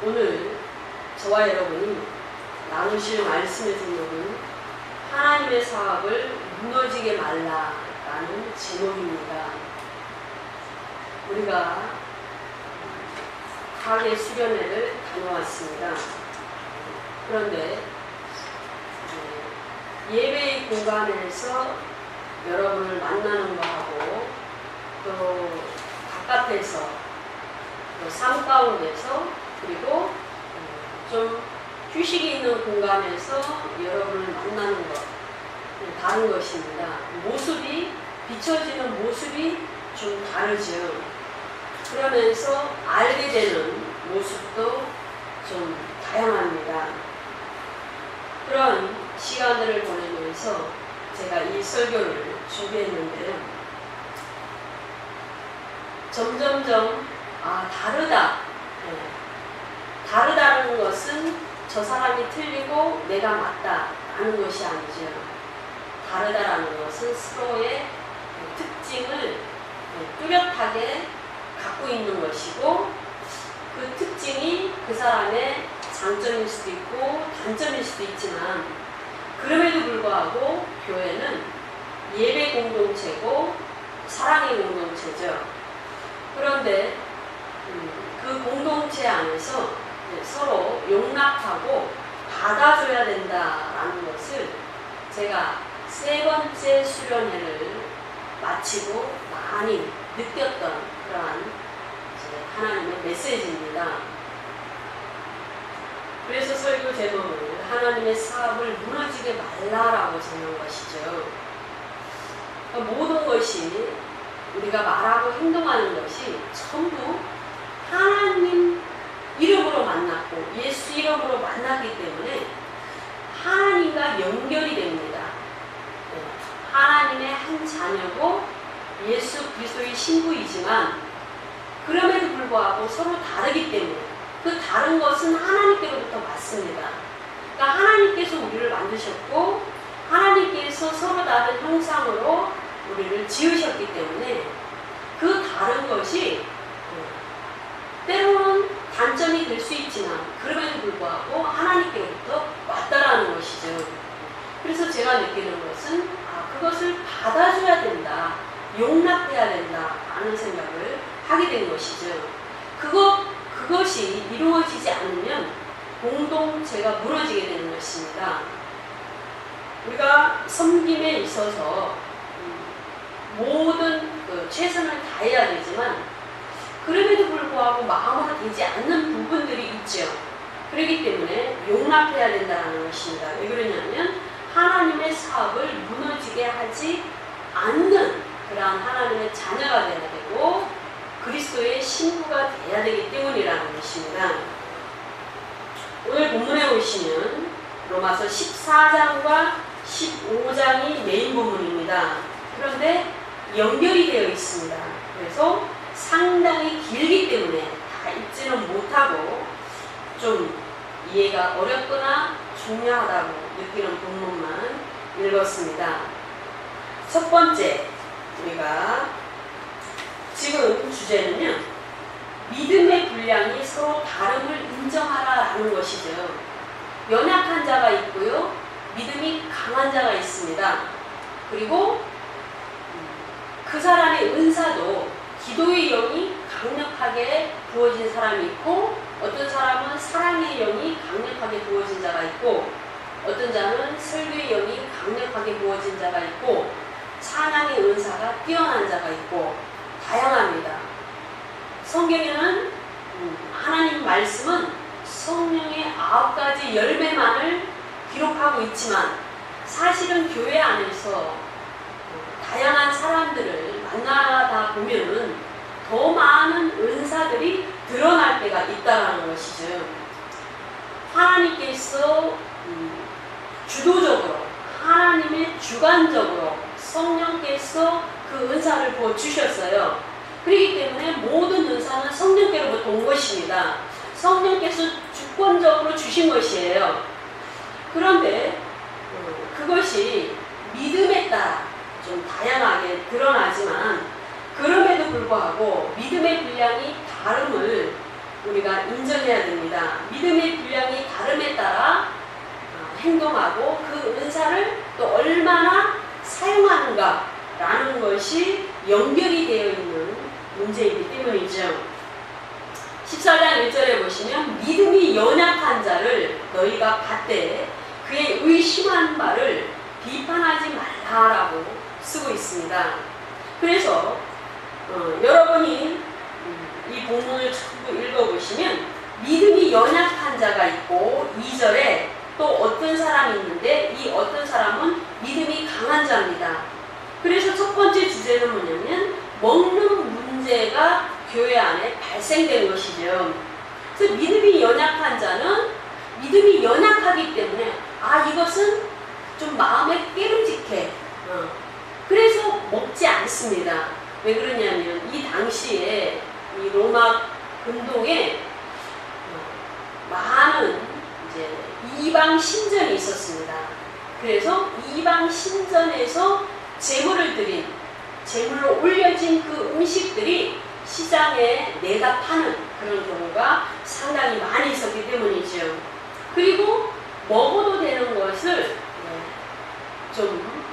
오늘 저와 여러분이 나누실 말씀의 제목은 하나님의 사업을 무너지게 말라라는 제목입니다. 우리가 가게 수련회를 다녀왔습니다. 그런데 예배의 공간에서 여러분을 만나는 거하고 또 바깥에서 또 삶 가운데서 그리고 좀 휴식이 있는 공간에서 여러분을 만나는 것 다른 것입니다. 모습이 비춰지는 모습이 좀 다르죠. 그러면서 알게 되는 모습도 좀 다양합니다. 그런 시간들을 보내면서 제가 이 설교를 준비했는데요. 점점점 다르다. 다르다는 것은 저 사람이 틀리고 내가 맞다라는 것이 아니죠. 다르다라는 것은 서로의 특징을 뚜렷하게 갖고 있는 것이고 그 특징이 그 사람의 장점일 수도 있고 단점일 수도 있지만 그럼에도 불구하고 교회는 예배 공동체고 사랑의 공동체죠. 그런데 그 공동체 안에서 서로 용납하고 받아줘야 된다라는 것을 제가 세 번째 수련회를 마치고 많이 느꼈던 그러한 하나님의 메시지입니다. 그래서 설교 제목을 하나님의 사업을 무너지게 말라라고 정한 것이죠. 모든 것이 우리가 말하고 행동하는 것이 전부 하나님 이름으로 만났고 예수 이름으로 만났기 때문에 하나님과 연결이 됩니다. 하나님의 한 자녀고 예수 그리스도의 신부이지만 그럼에도 불구하고 서로 다르기 때문에 그 다른 것은 하나님께로부터 왔습니다. 그러니까 하나님께서 우리를 만드셨고 하나님께서 서로 다른 형상으로 우리를 지으셨기 때문에 그 다른 것이 때로는 단점이 될 수 있지만 그럼에도 불구하고 하나님께로부터 왔다라는 것이죠. 그래서 제가 느끼는 것은 그것을 받아줘야 된다, 용납해야 된다라는 생각을 하게 된 것이죠. 그것이 이루어지지 않으면 공동체가 무너지게 되는 것입니다. 우리가 섬김에 있어서 모든 최선을 다해야 되지만 그럼에도 불구하고 마음으로 되지 않는 부분들이 있죠. 그렇기 때문에 용납해야 된다는 것입니다. 왜 그러냐면 하나님의 사업을 무너지게 하지 않는 그러한 하나님의 자녀가 되어야 되고 그리스도의 신부가 되어야 되기 때문이라는 것입니다. 오늘 본문에 보시면 로마서 14장과 15장이 메인 본문입니다. 그런데 연결이 되어 있습니다. 그래서 상당히 길기 때문에 다 읽지는 못하고 좀 이해가 어렵거나 중요하다고 느끼는 본문만 읽었습니다. 첫 번째, 우리가 지금 주제는요, 믿음의 분량이 서로 다름을 인정하라라는 것이죠. 연약한 자가 있고요, 믿음이 강한 자가 있습니다. 그리고 그 사람의 은사도 기도의 영이 강력하게 부어진 사람이 있고 어떤 사람은 사랑의 영이 강력하게 부어진 자가 있고 어떤 자는 설교의 영이 강력하게 부어진 자가 있고 찬양의 은사가 뛰어난 자가 있고 다양합니다. 성경에는 하나님 말씀은 성령의 9가지 열매만을 기록하고 있지만 사실은 교회 안에서 다양한 사람들을 만나다 보면은 더 많은 은사들이 드러날 때가 있다는 것이죠. 하나님께서 주도적으로 하나님의 주관적으로 성령께서 그 은사를 부어주셨어요. 그렇기 때문에 모든 은사는 성령께로부터 온 것입니다. 성령께서 주권적으로 주신 것이에요. 그런데 그것이 믿음에 따라 좀 다양하게 드러나지만 그럼에도 불구하고 믿음의 분량이 다름을 우리가 인정해야 됩니다. 믿음의 분량이 다름에 따라 행동하고 그 은사를 또 얼마나 사용하는가라는 것이 연결이 되어 있는 문제이기 때문이죠. 14장 1절에 보시면 믿음이 연약한 자를 너희가 받되 그의 의심한 바를 비판하지 말라라고 쓰고 있습니다. 그래서 여러분이 이 본문을 전부 읽어보시면 믿음이 연약한 자가 있고 2절에 또 어떤 사람이 있는데 이 어떤 사람은 믿음이 강한 자입니다. 그래서 첫 번째 주제는 뭐냐면 먹는 문제가 교회 안에 발생된 것이죠. 그래서 믿음이 연약한 자는 믿음이 연약하기 때문에 이것은 좀 마음에 깨름직해. 그래서 먹지 않습니다. 왜 그러냐면 이 당시에 이 로마 근동에 많은 이제 이방 신전이 있었습니다. 그래서 이방 신전에서 제물을 드린 제물로 올려진 그 음식들이 시장에 내다 파는 그런 경우가 상당히 많이 있었기 때문이죠. 그리고 먹어도 되는 것을 좀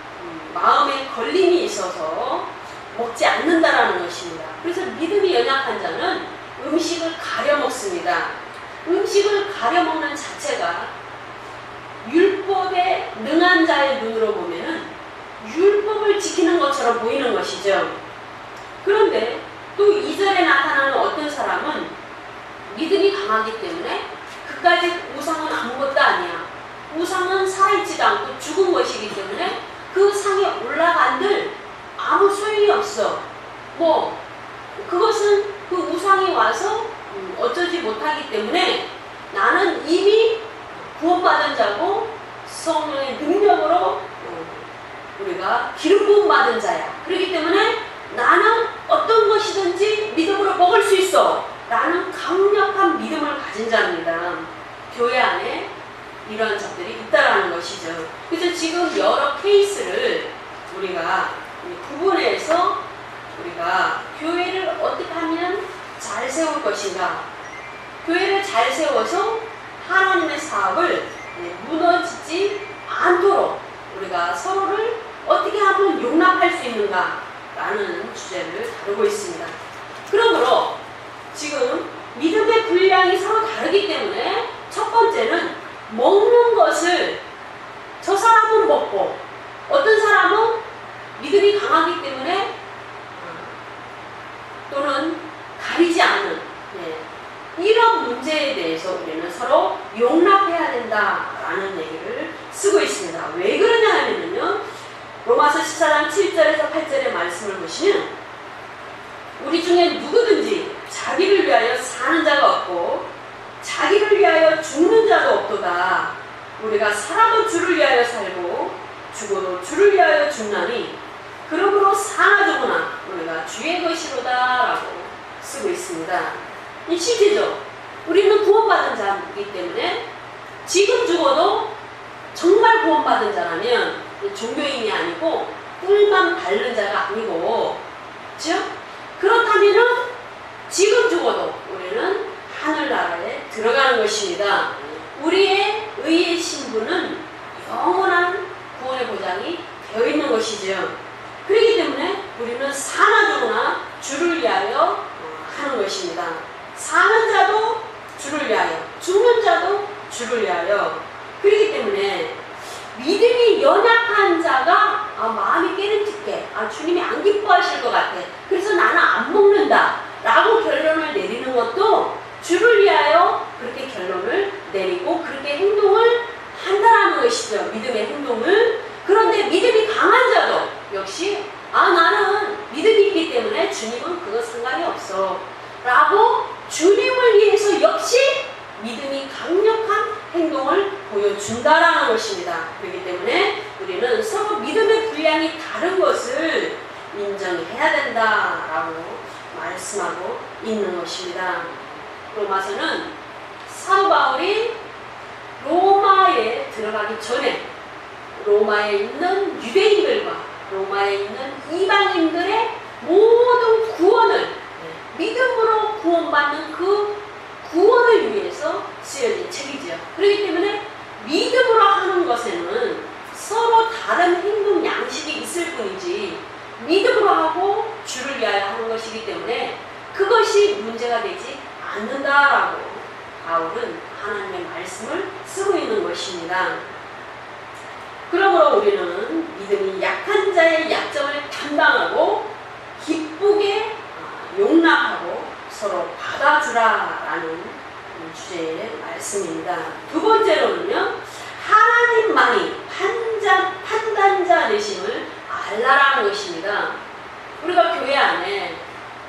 마음에 걸림이 있어서 먹지 않는다라는 것입니다. 그래서 믿음이 연약한 자는 음식을 가려 먹습니다. 음식을 가려 먹는 자체가 율법에 능한 자의 눈으로 보면은 율법을 지키는 것처럼 보이는 것이죠. 그런데 또 2절에 나타나는 어떤 사람은 믿음이 강하기 때문에 그까지 우상은 아무것도 아니야. 우상은 살아있지도 않고 죽은 것이기 때문에 그 상에 올라간들 아무 소용이 없어. 그것은 그 우상이 와서 어쩌지 못하기 때문에 나는 이미 구원받은 자고 성령의 능력으로 우리가 기름 부음 받은 자야. 그렇기 때문에 나는 어떤 것이든지 믿음으로 먹을 수 있어 라는 강력한 믿음을 가진 자입니다. 교회 안에 이러한 자들이 있다라는 것이죠. 그래서 지금 여러 케이스를 우리가 구분해서 우리가 교회를 어떻게 하면 잘 세울 것인가, 교회를 잘 세워서 하나님의 사업을 무너지지 않도록 우리가 서로를 어떻게 하면 용납할 수 있는가 라는 주제를 다루고 있습니다. 그러므로 지금 믿음의 분량이 서로 다르기 때문에 첫 번째는 먹는 것을 저 사람은 먹고 어떤 사람은 믿음이 강하기 때문에 또는 가리지 않는 이런 문제에 대해서 우리는 서로 용납해야 된다라는 얘기를 쓰고 있습니다. 왜 그러냐 하면요, 로마서 14장 7절에서 8절의 말씀을 보시면 우리 중에 누구든지 자기를 위하여 사는 자가 없고 자기를 위하여 죽는 자도 없도다. 우리가 살아도 주를 위하여 살고 죽어도 주를 위하여 죽나니 그러므로 사나 죽으나 우리가 주의 것이로다 라고 쓰고 있습니다. 이 실제죠. 우리는 구원받은 자이기 때문에 지금 죽어도 정말 구원받은 자라면 종교인이 아니고 뿔만 바른 자가 아니고, 그렇죠? 그렇다면은 지금 죽어도 우리는 하늘나라에 들어가는 것입니다. 우리의 의의 신분은 영원한 구원의 보장이 되어 있는 것이죠. 그렇기 때문에 우리는 사나 죽으나 주를 위하여 하는 것입니다. 사는 자도 주를 위하여, 죽는 자도 주를 위하여. 그렇기 때문에 믿음이 연약한 자가 마음이 깨름직해. 주님이 안 기뻐하실 것 같아. 그래서 나는 안 먹는다 라고 결론을 내리는 것도 주를 위하여 그렇게 결론을 내리고 그렇게 행동을 한다라는 것이죠. 믿음의 행동을. 그런데 믿음이 강한 자도 역시 나는 믿음이 있기 때문에 주님은 그거 상관이 없어 라고 주님을 위해서 역시 믿음이 강력한 행동을 보여준다라는 것입니다. 그렇기 때문에 우리는 서로 믿음의 분량이 다른 것을 인정해야 된다라고 말씀하고 있는 것입니다. 로마서는 사도 바울이 로마에 들어가기 전에 로마에 있는 유대인들과 로마에 있는 이방인들의 모든 구원을 믿음으로 구원받는 그 그렇기 때문에 믿음으로 하는 것에는 서로 다른 행동 양식이 있을 뿐이지 믿음으로 하고 주를 위하여 하는 것이기 때문에 그것이 문제가 되지 않는다라고 바울은 하나님의 말씀을 쓰고 있는 것입니다. 그러므로 우리는 믿음이 약한 자의 약점을 담당하고 기쁘게 용납하고 서로 받아주라라는 주제의 말씀입니다. 두 번째로는요, 하나님만이 판단자 되심을 알라라는 것입니다. 우리가 교회 안에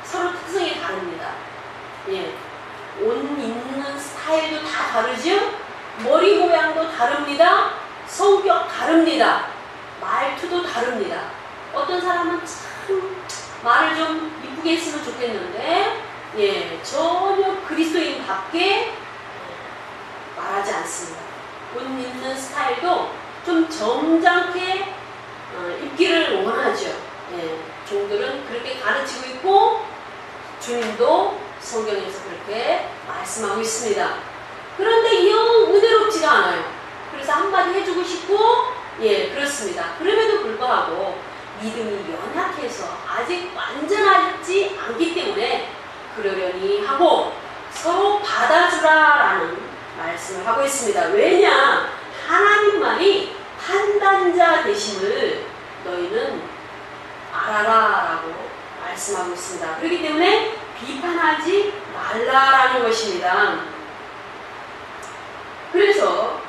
서로 특성이 다릅니다. 예, 옷 입는 스타일도 다 다르죠? 머리 모양도 다릅니다. 성격 다릅니다. 말투도 다릅니다. 어떤 사람은 참 말을 좀 이쁘게 했으면 좋겠는데 예, 전혀 그리스도인답게 말하지 않습니다. 옷 입는 스타일도 좀 점잖게 입기를 원하죠. 예, 종들은 그렇게 가르치고 있고 주님도 성경에서 그렇게 말씀하고 있습니다. 그런데 영 은혜롭지가 않아요. 그래서 한마디 해주고 싶고 예, 그렇습니다. 그럼에도 불구하고 믿음이 연약해서 아직 완전하지 않기 때문에 그러려니 하고 서로 받아주라라는 말씀을 하고 있습니다. 왜냐? 하나님만이 판단자 되심을 너희는 알아라라고 말씀하고 있습니다. 그렇기 때문에 비판하지 말라라는 것입니다. 그래서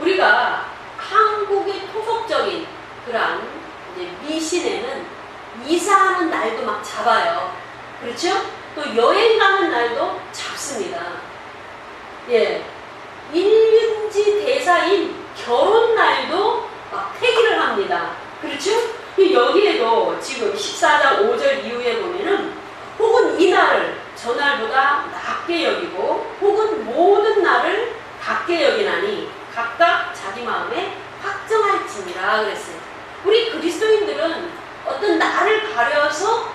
우리가 한국의 토속적인 그러한 미신에는 이사하는 날도 막 잡아요. 그렇죠? 또 여행 가는 날도 잡습니다. 예, 일륜지 대사인 결혼 날도 막 폐기를 합니다. 그렇죠? 여기에도 지금 14장 5절 이후에 보면은 혹은 이 날을 저날보다 낮게 여기고 혹은 모든 날을 같게 여기나니 각각 자기 마음에 확정할지니라 그랬어요. 우리 그리스도인들은 어떤 날을 가려서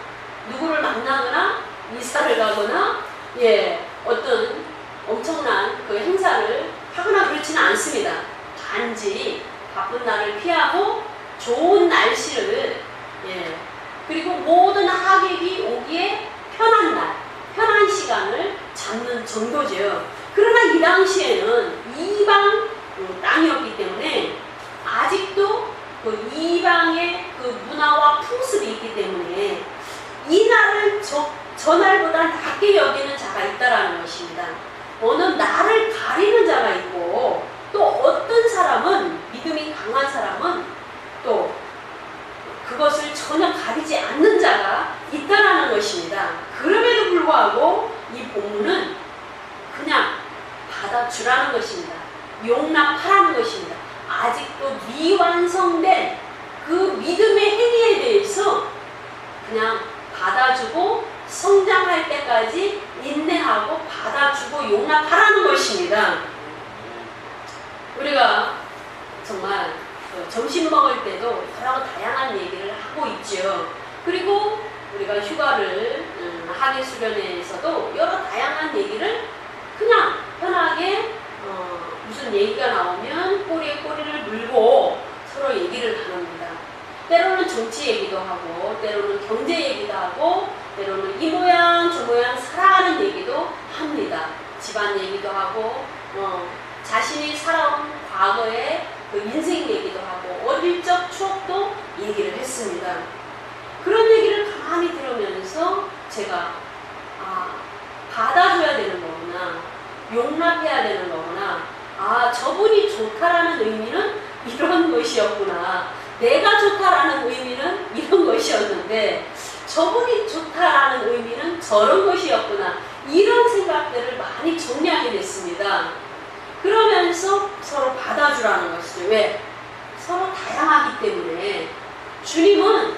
누구를 만나거나 이사를 가거나 예, 어떤 엄청난 그 행사를 하거나 그렇지는 않습니다. 단지 바쁜 날을 피하고 좋은 날씨를 예, 그리고 모든 하객이 오기에 편한 날, 편한 시간을 잡는 정도죠. 그러나 이 당시에는 이방 땅이었기 때문에 아직도 그 이방의 그 문화와 풍습이 있기 때문에 이 날을 저날보다 낮게 여기는 자가 있다라는 것입니다. 어느 날을 가리는 자가 있고 또 어떤 사람은 믿음이 강한 사람은 또 그것을 전혀 가리지 않는 자가 있다라는 것입니다. 그럼에도 불구하고 이 본문은 그냥 받아주라는 것입니다. 용납하라는 것입니다. 아직도 미완성된 그 믿음의 행위에 대해서 그냥 받아주고 성장할 때까지 인내하고 받아주고 용납하라는 것입니다. 우리가 정말 점심 먹을 때도 여러 다양한 얘기를 하고 있죠. 그리고 우리가 휴가를 하계 수련회에서도 여러 다양한 얘기를 그냥 편하게 무슨 얘기가 나오면 꼬리에 꼬리를 물고 서로 얘기를 나눕니다. 때로는 정치 얘기도 하고 때로는 경제 얘기도 하고 때로는 이 모양 저 모양 살아가는 얘기도 합니다. 집안 얘기도 하고 자신이 살아온 과거의 그 인생 얘기도 하고 어릴 적 추억도 얘기를 했습니다. 그런 얘기를 가만히 들으면서 제가 받아줘야 되는 거구나, 용납해야 되는 거구나, 저분이 좋다라는 의미는 이런 것이었구나, 내가 좋다라는 의미는 이런 것이었는데 저분이 좋다라는 의미는 저런 것이었구나, 이런 생각들을 많이 정리하게 됐습니다. 그러면서 서로 받아주라는 것이죠. 왜? 서로 다양하기 때문에 주님은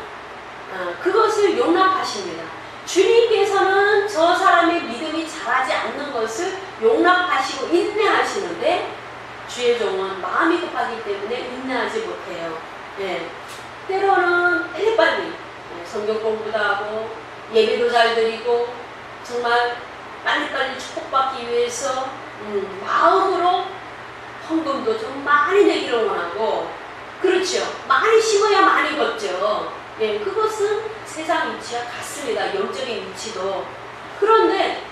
그것을 용납하십니다. 주님께서는 저 사람의 믿음이 자라지 않는 것을 용납하시고 인내하시는데 주의 종은 마음이 급하기 때문에 인내하지 못해요. 예. 때로는 빨리빨리 성경 공부도 하고 예배도 잘 드리고 정말 빨리빨리 축복받기 위해서 마음으로 헌금도 좀 많이 내기를 원하고, 그렇죠. 많이 심어야 많이 걷죠. 예, 그것은 세상 이치와 같습니다. 영적인 이치도. 그런데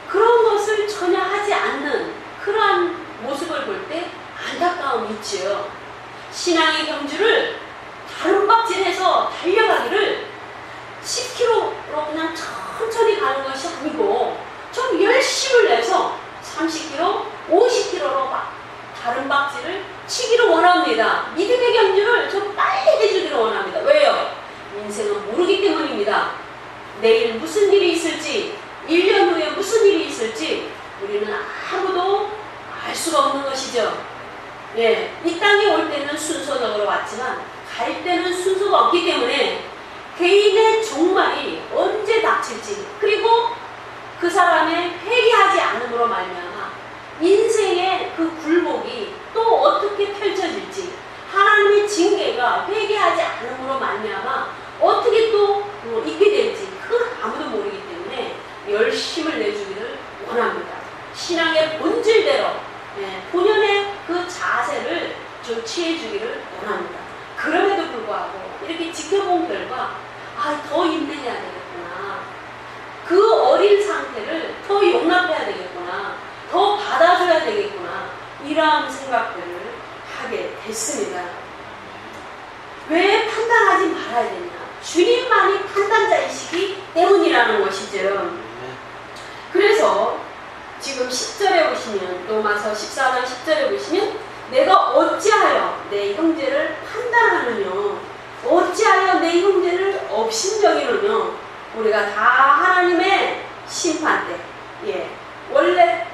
그런 것을 전혀 하지 않는 그러한 모습을 볼 때 안타까움이 있죠. 신앙의 경주를 다른박질해서 달려가기를 10km로 그냥 천천히 가는 것이 아니고 좀 열심을 내서 30km, 50km로 막 다른박질을 치기를 원합니다. 믿음의 경주를 좀 빨리 해주기를 원합니다. 왜요? 인생은 모르기 때문입니다. 내일 무슨 일이 있을지, 1년 후에 무슨 일이 있을지 우리는 아무도 알 수가 없는 것이죠. 예, 이 땅에 올 때는 순서적으로 왔지만 갈 때는 순서가 없기 때문에 개인의 종말이 언제 닥칠지, 그리고 그 사람의 회개하지 않음으로 말미암아 인생의 그 굴곡이 또 어떻게 펼쳐질지, 하나님의 징계가 회개하지 않음으로 말미암아 어떻게 또 있게 될지 그건 아무도 모르기 때문에 열심을 내주기를 원합니다. 신앙의 본질대로 본연의 그 자세를 좀 취해주기를 원합니다. 그럼에도 불구하고 이렇게 지켜본 결과 더 인내해야 되겠구나, 그 어린 상태를 더 용납해야 되겠구나, 더 받아줘야 되겠구나, 이러한 생각들을 하게 됐습니다. 왜 판단하지 말아야 되냐? 주님만이 판단자이시기 때문이라는 것이죠. 그래서 지금 10절에 보시면, 로마서 14장 10절에 보시면, 내가 어찌하여 내 형제를 판단하느냐, 어찌하여 내 형제를 업신여기느냐. 우리가 다 하나님의 심판대, 원래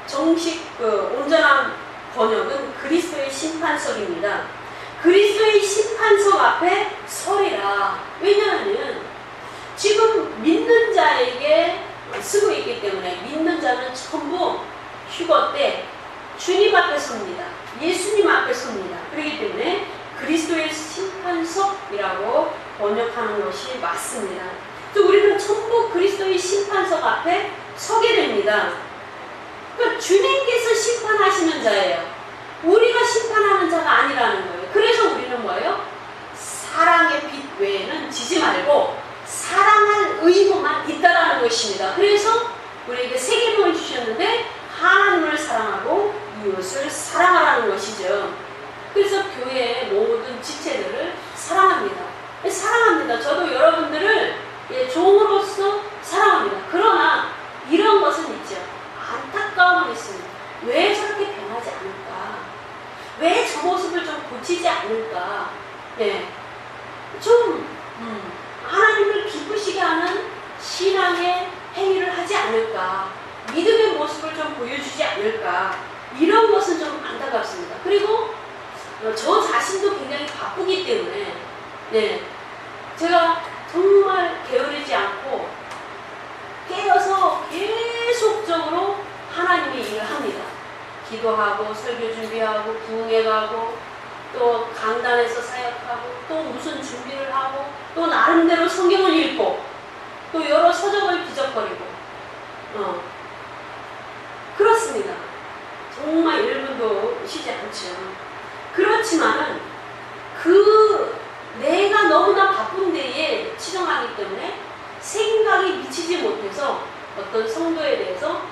정식 온전한 번역은 그리스도의 심판석입니다. 그리스도의 심판석 앞에 서리라. 왜냐하면 지금 믿는 자에게 쓰고 있기 때문에 믿는 자는 전부 휴거 때 주님 앞에 섭니다. 예수님 앞에 섭니다. 그렇기 때문에 그리스도의 심판석이라고 번역하는 것이 맞습니다. 또 우리는 전부 그리스도의 심판석 앞에 서게 됩니다. 그러니까 주님께서 심판하시는 자예요. 우리가 심판하는 자가 아니라는 거예요. 그래서 우리는 뭐예요? 사랑의 빛 외에는 지지 말고 사랑할 의무만 있다라는 것입니다. 그래서 우리에게 세 계명을 주셨는데 하나님을 사랑하고 이웃을 사랑하라는 것이죠. 그래서 교회의 모든 지체들을 사랑합니다. 사랑합니다. 저도 여러분들을 종으로서 사랑합니다. 그러나 이런 것은 있죠. 안타까움이 있습니다. 왜 저렇게 변하지 않을까? 왜 저 모습을 좀 고치지 않을까? 좀 하나님을 기쁘시게 하는 신앙의 행위를 하지 않을까? 믿음의 모습을 좀 보여주지 않을까? 이런 것은 좀 안타깝습니다. 그리고 저 자신도 굉장히 바쁘기 때문에 제가 정말 게으르지 않고 깨어서 계속적으로 하나님의 일을 합니다. 기도하고 설교 준비하고 부흥회 가고 또 강단에서 사역하고 또 무슨 준비를 하고 또 나름대로 성경을 읽고 또 여러 서적을 뒤적거리고 그렇습니다. 정말 1분도 쉬지 않죠. 그렇지만은 내가 너무나 바쁜 데에 치중하기 때문에 생각이 미치지 못해서 어떤 성도에 대해서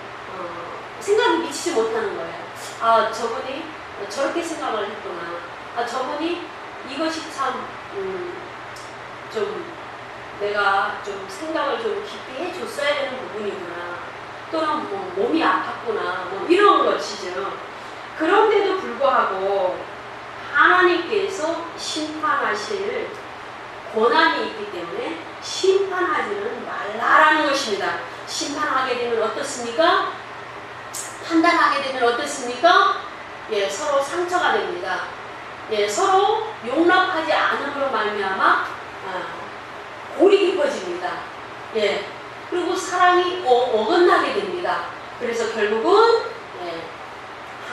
생각이 미치지 못하는 거예요. 저분이 저렇게 생각을 했구나. 저분이 이것이 참 좀 내가 좀 생각을 좀 깊이 해줬어야 되는 부분이구나. 또는 뭐 몸이 아팠구나. 뭐 이런 것이죠. 그런데도 불구하고 하나님께서 심판하실 권한이 있기 때문에 심판하지는 말라라는 것입니다. 심판하게 되면 어떻습니까? 판단하게 되면 어떻습니까? 서로 상처가 됩니다. 서로 용납하지 않음으로 말미암아 골이 깊어집니다. 그리고 사랑이 어긋나게 됩니다. 그래서 결국은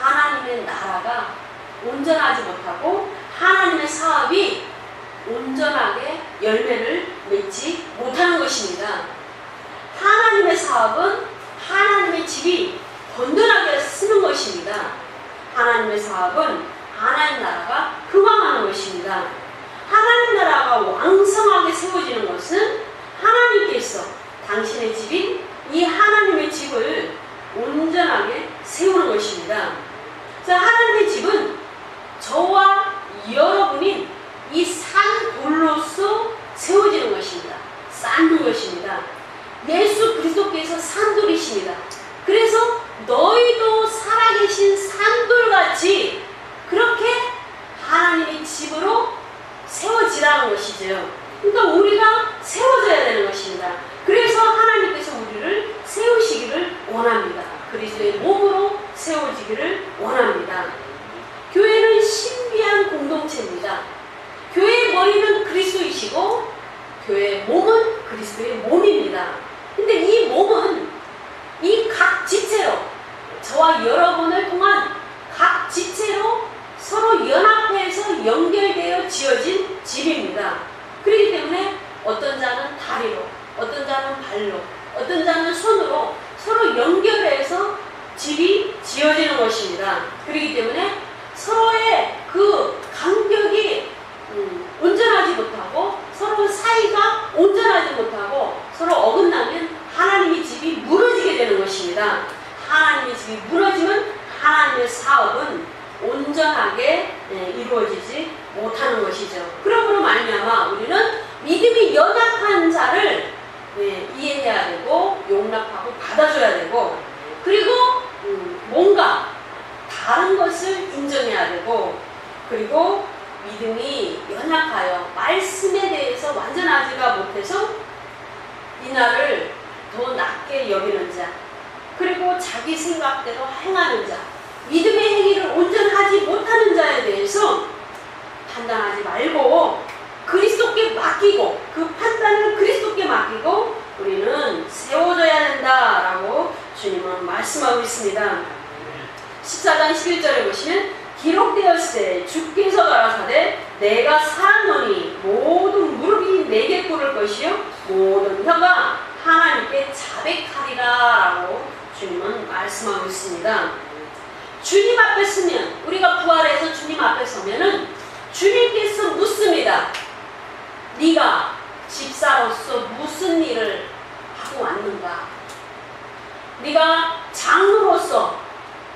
하나님의 나라가 온전하지 못하고 하나님의 사업이 온전하게 열매를 맺지 못하는 것입니다. 하나님의 사업은 하나님의 사업은 하나님 나라가 흥왕하는 것입니다. 하나님 나라가 왕성하게 세워지는 것은 하나님께서 당신의 집인 이 하나님의 집을 온전하게 세우는 것입니다. 자, 하나님의 집은 저와 여러분이 이 산 돌로서 세워지는 것입니다. 쌓는 것입니다. 예수 그리스도께서 산돌이십니다. 그래서 너희도 살아계신 산돌같이 그렇게 하나님의 집으로 세워지라는 것이죠. 그러니까 우리가 세워져야 되는 것입니다. 그래서 하나님께서 우리를 세우시기를 원합니다. 그리스도의 몸으로 세워지기를 원합니다. 교회는 신비한 공동체입니다. 교회의 머리는 그리스도이시고 교회의 몸은 그리스도의 몸입니다. 근데 이 몸은 이 각 지체로 저와 여러분을 통한 각 지체로 서로 연합해서 연결되어 지어진 집입니다. 그렇기 때문에 어떤 자는 다리로, 어떤 자는 발로, 어떤 자는 손으로 서로 연결해서 집이 지어지는 것입니다. 그렇기 때문에 서로의 그 간격이 온전하지 못하고 서로 사이가 온전하지 못하고 서로 어긋나면 하나님의 집이 무너지게 되는 것입니다. 하나님의 집이 무너지면 하나님의 사업은 온전하게 이루어지지 못하는 것이죠. 그러므로 말미암아 우리는 믿음이 연약한 자를 이해해야 되고 용납하고 받아줘야 되고 그리고 뭔가 다른 것을 인정해야 되고 그리고 믿음이 연약하여 말씀에 대해서 완전하지가 못해서 이날을 더 낮게 여기는 자 그리고 자기 생각대로 행하는 자 믿음의 행위를 온전하지 못하는 자에 대해서 판단하지 말고 그리스도께 맡기고 그 판단을 그리스도께 맡기고 우리는 세워져야 된다라고 주님은 말씀하고 있습니다. 14장 11절에 보시면 기록되었을 때 주께서 가라사대 내가 살았노니 모든 무릎이 내게 꿇을 것이요 모든 혀가 하나님께 자백하리라 라고 주님은 말씀하고 있습니다. 주님 앞에 서면 우리가 부활해서 주님 앞에 서면은 주님께서 묻습니다. 네가 집사로서 무슨 일을 하고 왔는가? 네가 장로로서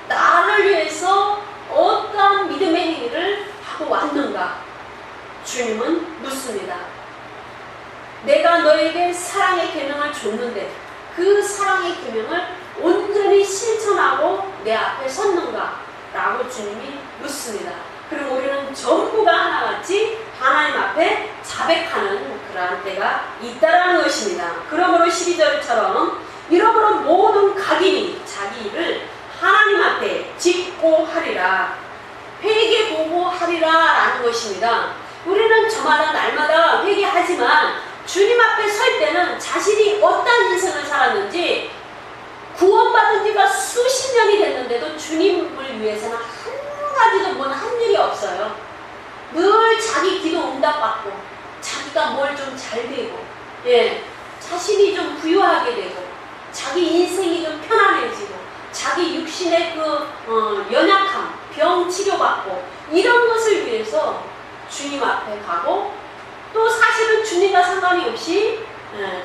나를 위해서 어떠한 믿음의 행위를 하고 왔는가? 주님은 묻습니다. 내가 너에게 사랑의 계명을 줬는데 그 사랑의 계명을 온전히 실천하고 내 앞에 섰는가? 라고 주님이 묻습니다. 그리고 우리는 전부가 하나같이 하나님 앞에 자백하는 그러한 때가 있다라는 것입니다. 그러므로 12절처럼 이러므로 모든 각인이 자기 일을 하나님 앞에 짓고 하리라 회개보고 하리라 라는 것입니다. 우리는 저마다 날마다 회개하지만 주님 앞에 설 때는 자신이 어떤 인생을 살았는지 구원받은 지가 수십 년이 됐는데도 주님을 위해서는 한 가지도 뭔 한 일이 없어요. 늘 자기 기도 응답받고 자기가 뭘 좀 잘 되고 자신이 좀 부유하게 되고 자기 인생이 좀 편안해지고 자기 육신의 그 연약함, 병 치료받고 이런 것을 위해서 주님 앞에 가고 또 사실은 주님과 상관이 없이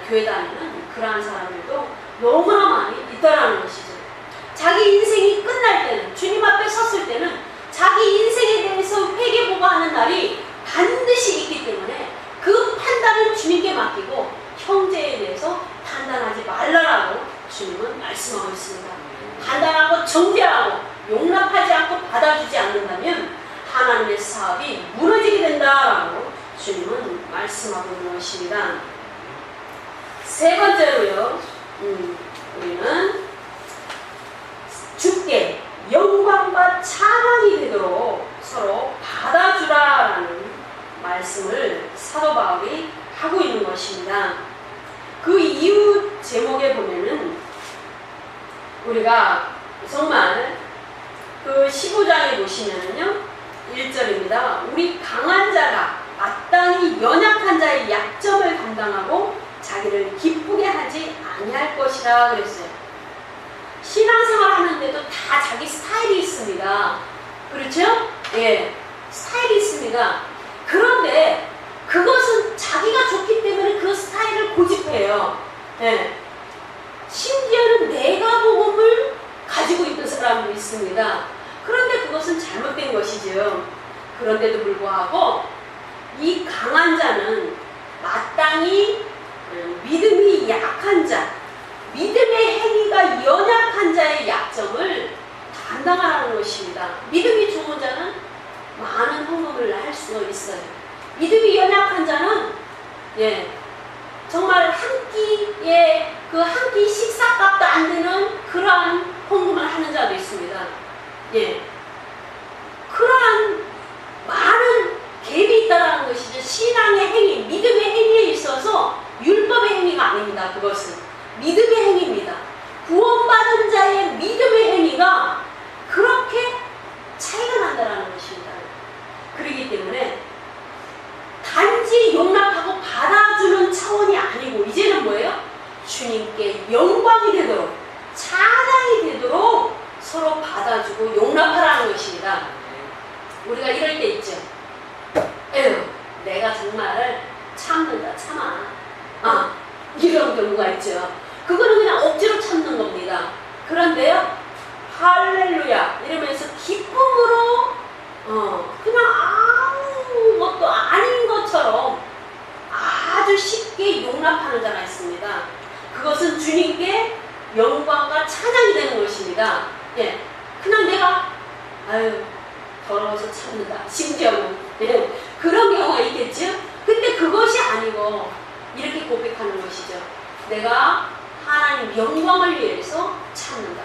교회 다니는 그러한 사람들도 너무나 많이 있다라는 것이죠. 자기 인생이 끝날 때는 주님 앞에 섰을 때는 자기 인생에 대해서 회개보고 하는 날이 반드시 있기 때문에 그 판단은 주님께 맡기고 형제에 대해서 판단하지 말라라고 주님은 말씀하고 있습니다. 판단하고 정죄하고 용납하지 않고 받아주지 않는다면 하나님의 사업이 무너지게 된다라고 주님은 말씀하고 있는 것입니다. 세 번째로요, 우리는 주께 영광과 찬양이 되도록 서로 받아주라라는 말씀을 사도 바울이 하고 있는 것입니다. 그 이유 제목에 보면은 우리가 정말 그 15장에 보시면은요 1절입니다. 우리 강한 자가 마땅히 연약한 자의 약점을 감당하고 자기를 기쁘게 하지 아니할 것이라 그랬어요. 신앙생활 하는데도 다 자기 스타일이 있습니다. 그렇죠? 예, 스타일이 있습니다. 그런데 그것은 자기가 좋기 때문에 그 스타일을 고집해요. 예. 심지어는 내가 복음을 가지고 있는 사람도 있습니다. 그런데 그것은 잘못된 것이죠. 그런데도 불구하고 이 강한 자는 마땅히 믿음이 약한 자, 믿음의 행위가 연약한 자의 약점을 담당하라는 것입니다. 믿음이 좋은 자는 많은 헌금을 할 수가 있어요. 믿음이 연약한 자는 정말 한 끼에 그 한 끼 식사값도 안 되는 그러한 헌금을 하는 자도 있습니다. 그러한 많은 갭이 있다는 것이죠. 신앙의 행위, 믿음의 행위에 있어서 율법의 행위가 아닙니다. 그것은 믿음의 행위입니다. 구원받은 자의 믿음의 행위가 그렇게 차이가 난다는 것입니다. 그렇기 때문에 단지 용납하고 받아주는 차원이 아니고 이제는 뭐예요? 주님께 영광이 되도록, 찬양이 되도록 서로 받아주고 용납하라는 것입니다. 우리가 이럴 때 있죠. 에휴, 내가 정말 참는다, 참아. 이런 경우가 있죠. 그거는 그냥 억지로 참는 겁니다. 그런데요, 할렐루야 이러면서 기쁨으로 그냥 아무것도 아닌 것처럼 아주 쉽게 용납하는 자가 있습니다. 그것은 주님께 영광과 찬양이 되는 것입니다. 그냥 내가 더러워서 참는다. 심지어는 그런 경우가 있겠죠. 근데 그것이 아니고 이렇게 고백하는 것이죠. 내가 하나님 영광을 위해서 참는다.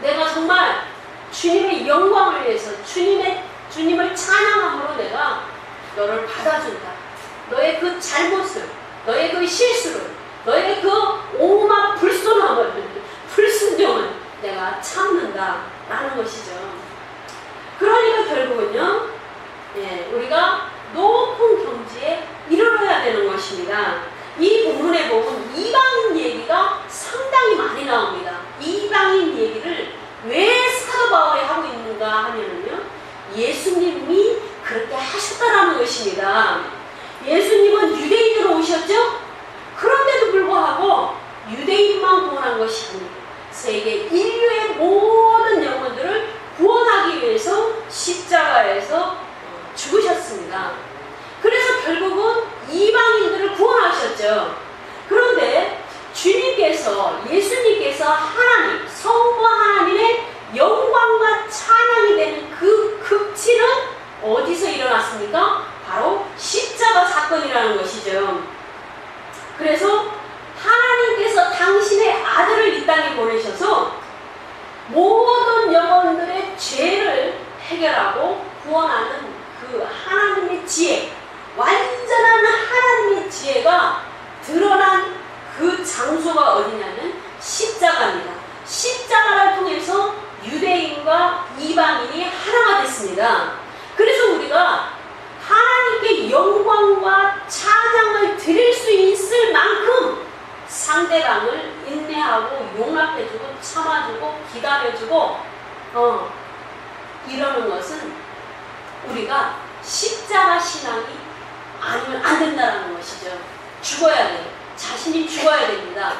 내가 정말 주님의 영광을 위해서 주님을 찬양함으로 내가 너를 받아준다. 너의 그 잘못을, 너의 그 실수를, 너의 그 온갖 불순종을 내가 참는다 라는 것이죠. 그러니까 결국은요, 우리가 높은 경지에 이르러야 되는 것입니다. 이 본문에 보면 이방인 얘기가 상당히 많이 나옵니다. 이방인 얘기를 왜 사도 바울이 하고 있는가 하면은요, 예수님이 그렇게 하셨다라는 것입니다. 예수님은 유대인으로 오셨죠? 그런데도 불구하고 유대인만 구원한 것이 아니고 세계 인류의 모든 영혼들을 구원하기 위해서 십자가에서 죽으셨습니다. 그래서 결국은 이방인들을 구원하셨죠. 그런데 주님께서, 예수님께서 하나님, 성부 하나님의 영광과 찬양이 되는 그 극치는 어디서 일어났습니까? 바로 십자가 사건이라는 것이죠. 그래서 하나님께서 당신의 아들을 이 땅에 보내셔서 모든 영혼들의 죄를 해결하고 구원하는 그 하나님의 지혜, 완전한 하나님의 지혜가 드러난 그 장소가 어디냐면 십자가입니다. 십자가를 통해서 유대인과 이방인이 하나가 됐습니다. 그래서 우리가 하나님께 영광과 찬양을 드릴 수 있을 만큼 상대방을 인내하고 용납해주고 참아주고 기다려주고 이러는 것은 우리가 십자가 신앙이 아니면 안 된다는 것이죠. 죽어야 돼요. 자신이 죽어야 됩니다.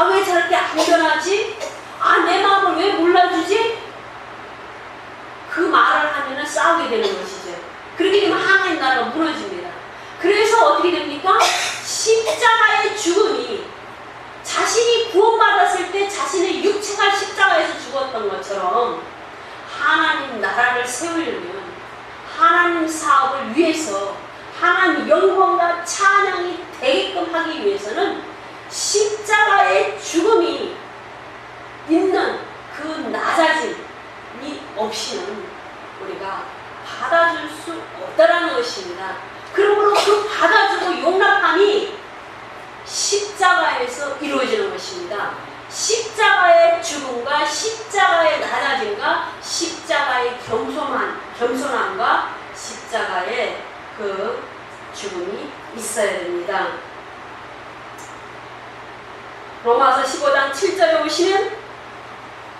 왜 저렇게 안 변하지? 내 마음을 왜 몰라주지? 그 말을 하면 싸우게 되는 것이죠. 그렇게 되면 하나님 나라가 무너집니다. 그래서 어떻게 됩니까? 십자가의 죽음이 자신이 구원받았을 때 자신의 육체가 십자가에서 죽었던 것처럼 하나님 나라를 세우려면 하나님 사업을 위해서 하나님 영광과 찬양이 되게끔 하기 위해서는 십자가의 죽음이 있는 그 낮아짐이 없이는 우리가 받아줄 수 없다라는 것입니다. 그러므로 그 받아주고 용납함이 십자가에서 이루어지는 것입니다. 십자가의 죽음과 십자가의 낮아짐과 십자가의 겸손함과 십자가의 그 죽음이 있어야 됩니다. 로마서 15장 7절에 보시면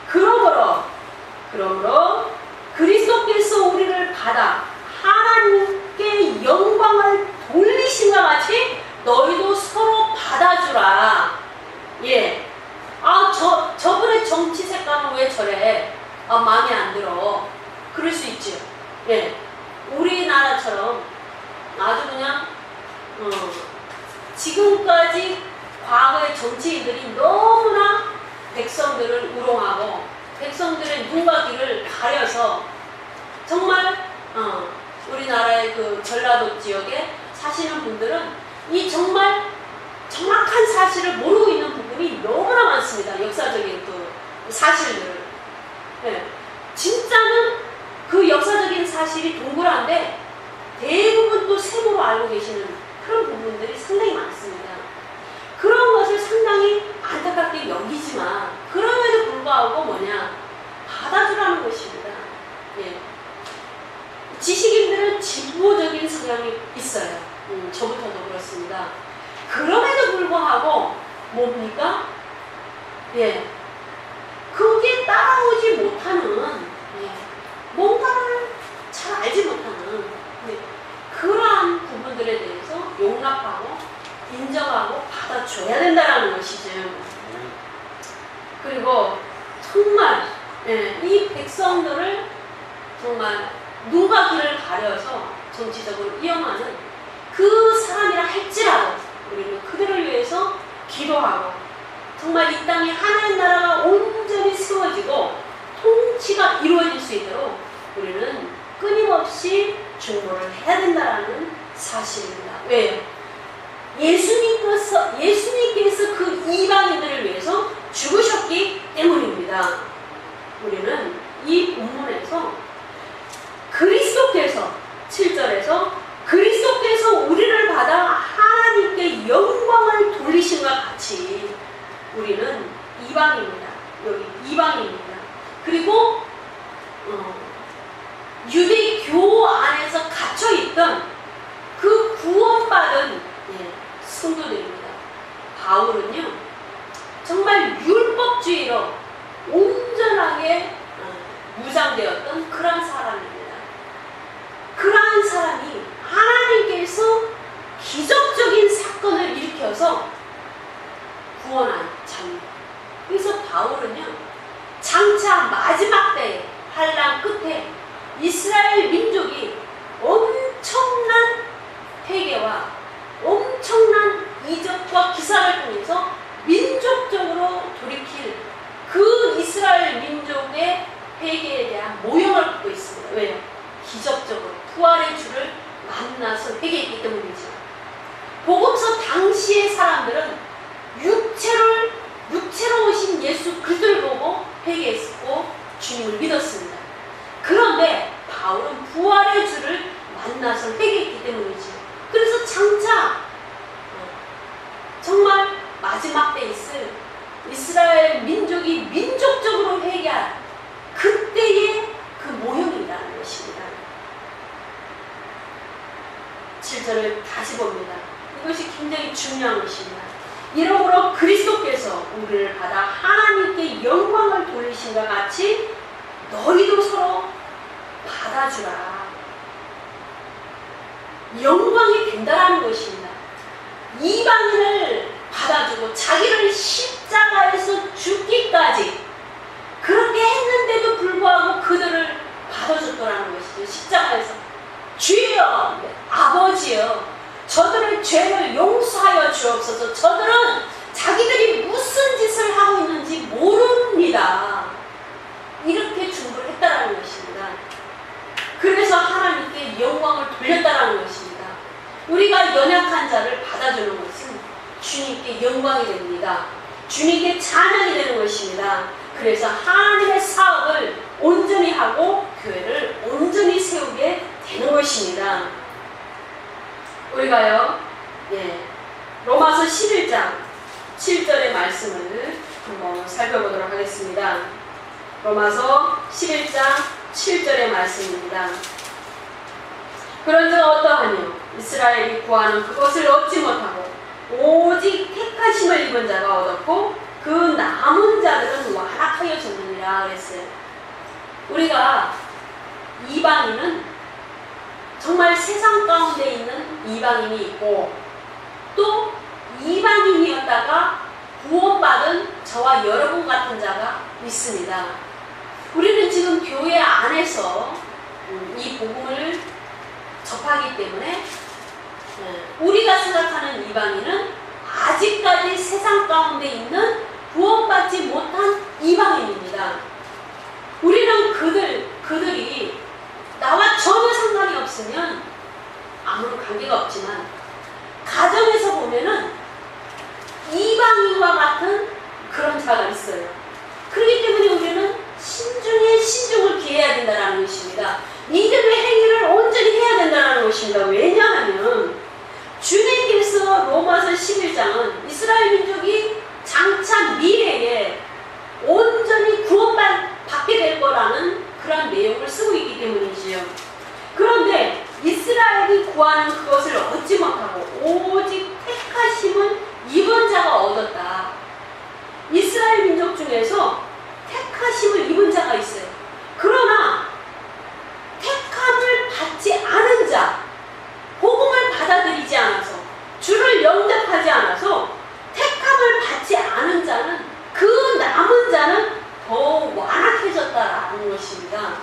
그러므로 그리스도께서 절에 마음에 안 들어. 그럴 수 있죠. 예. 우리나라처럼 아주 그냥 지금까지 과거의 정치인들이 너무나 백성들을 우롱하고 백성들의 눈과 귀를 가려서 정말 우리나라의 그 전라도 지역에 사시는 분들은 이 정말 정확한 사실을 모르고 있는 부분이 너무나 많습니다. 역사적인 그 사실들을. 네. 진짜는 그 역사적인 사실이 동그란데 대부분 또 세모로 알고 계시는 그런 부분들이 상당히 많습니다. 그런 것을 상당히 안타깝게 여기지만 그럼에도 불구하고 받아주라는 것입니다. 예. 지식인들은 진보적인 성향이 있어요. 저부터도 그렇습니다. 그럼에도 불구하고 뭡니까? 예. 그게 따라오지 못하는, 뭔가를 잘 알지 못하는, 그러한 부분들에 대해서 용납하고 인정하고 받아줘야 된다는 것이죠. 그리고 정말 이 백성들을 정말 눈과 귀를 가려서 정치적으로 이용하는 그 사람이라 할지라도 우리는 그들을 위해서 기도하고 정말 이 땅에 하나의 나라가 온전히 세워지고 통치가 이루어질 수 있도록 우리는 끊임없이 중보를 해야 된다는 사실입니다. 왜요? 예수님께서 그 이방인들을 위해서 죽으셨기 때문입니다. 우리는 이 본문에서 그리스도께서 7절에서 그리스도께서 우리를 받아 하나님께 영광을 돌리신과 같이 우리는 이방입니다. 여기 이방입니다. 그리고 유대교 안에서 갇혀있던 그 구원받은 성도들입니다. 바울은요 정말 율법주의로 온전하게 무장되었던 그런 사람입니다. 그러한 사람이 하나님께서 기적적인 사건을 일으켜서 구원한 자입니다. 그래서 바울은요 장차 마지막 때에 환난 끝에 이스라엘 민족이 엄청난 회개와 엄청난 이적과 기사를 통해서 민족적으로 돌이킬 그 이스라엘 민족의 회개에 대한 모형을 갖고 있습니다. 왜요? 기적적으로 부활의 주를 만나서 회개했기 때문이죠. 복음서 당시의 사람들은 육체로 오신 예수 그리스도를 보고 회개했고 주님을 믿었습니다. 그런데 바울은 부활의 주를 만나서 회개했기 때문이죠. 그래서 장차 정말 마지막 때 있을 이스라엘 민족이 민족적으로 회개할 그때의 그 모형이라는 것입니다. 7절을 다시 봅니다. 이것이 굉장히 중요한 것입니다. 이러므로 그리스도께서 우리를 받아 하나님께 영광을 돌리신과 같이 너희도 서로 받아주라. 영광이 된다는 것입니다. 이방인을 받아주고 자기를 십자가에서 죽기까지 그렇게 했는데도 불구하고 그들을 받아줬더라는 것이죠. 십자가에서 주여 아버지여 저들의 죄를 용서하여 주옵소서. 저들은 자기들이 무슨 짓을 하고 있는지 모릅니다. 이렇게 중보를 했다라는 것입니다. 그래서 하나님께 영광을 돌렸다라는 것입니다. 우리가 연약한 자를 받아주는 것은 주님께 영광이 됩니다. 주님께 찬양이 되는 것입니다. 그래서 하나님의 사업을 온전히 하고 교회를 온전히 세우게 되는 것입니다. 우리가요, 로마서 11장 7절의 말씀을 한번 살펴보도록 하겠습니다. 로마서 11장 7절의 말씀입니다. 그런즉 어떠하뇨? 이스라엘이 구하는 그것을 얻지 못하고 오직 택하심을 입은 자가 얻었고 그 남은 자들은 완악하여졌느니라 그랬어요. 우리가 이방인은 정말 세상 가운데 있는 이방인이 있고 또 이방인이었다가 구원받은 저와 여러분 같은 자가 있습니다. 지금 교회 안에서 이 복음을 접하기 때문에 우리가 생각하는 이방인은 아직까지 세상 가운데 있는 구원받지 못한 이방인입니다. 우리는 그들이 나와 전혀 상관이 없으면 아무런 관계가 없지만 가정에서 보면은 이방인과 같은 그런 자가 있어요. 그렇기 때문에 우리는 신중에 신중을 기해야 된다는 것입니다. 믿음의 행위를 온전히 해야 된다는 것입니다. 왜냐하면 주님께서 로마서 11장은 이스라엘 민족이 장차 미래에 온전히 구원받게 될 거라는 그런 내용을 쓰고 있기 때문이지요. 그런데 이스라엘이 구하는 그것을 얻지 못하고 오직 택하심을 입은 자가 얻었다. 이스라엘 민족 중에서 택하심을 입은 자가 있어요. 그러나 택함을 받지 않은 자, 복음을 받아들이지 않아서, 주를 영접하지 않아서 택함을 받지 않은 자는, 그 남은 자는 더 완악해졌다라는 것입니다.